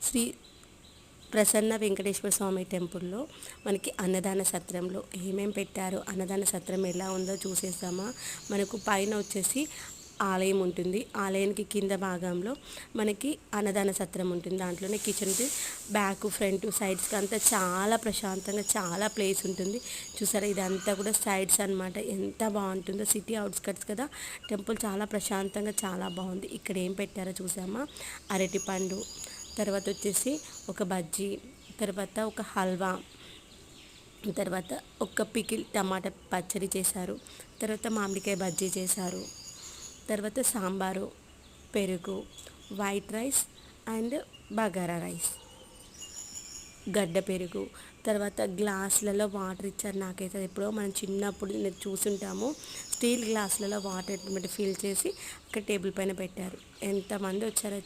శ్రీ ప్రసన్న వెంకటేశ్వర స్వామి టెంపుల్లో మనకి అన్నదాన సత్రంలో ఏమేం పెట్టారో, అన్నదాన సత్రం ఎలా ఉందో చూసేద్దామా. మనకు పైన వచ్చేసి ఆలయం ఉంటుంది. ఆలయానికి కింద భాగంలో మనకి అన్నదాన సత్రం ఉంటుంది. దాంట్లోనే కిచెన్ బ్యాక్ ఫ్రంట్ సైడ్స్కి అంతా చాలా ప్రశాంతంగా చాలా ప్లేస్ ఉంటుంది. చూసారా, ఇదంతా కూడా సైడ్స్ అన్నమాట. ఎంత బాగుంటుందో, సిటీ అవుట్స్కట్స్ కదా. టెంపుల్ చాలా ప్రశాంతంగా చాలా బాగుంది. ఇక్కడ ఏం పెట్టారో చూసామా. అరటిపండు, తర్వాత వచ్చేసి ఒక బజ్జీ, తర్వాత ఒక హల్వా, తర్వాత ఒక పికిల్ టమాటా పచ్చడి చేశారు, తర్వాత మామిడికాయ బజ్జీ చేశారు, తర్వాత సాంబారు, పెరుగు, white rice and bagara rice, గడ్డ పెరుగు, తర్వాత గ్లాసులలో వాటర్ ఇచ్చారు. నాకైతే అది ఎప్పుడో మనం చిన్నప్పుడు నేను చూసుంటాము. స్టీల్ గ్లాసులలో వాటర్ ఫిల్ చేసి అక్కడ టేబుల్ పైన పెట్టారు. ఎంతమంది వచ్చారో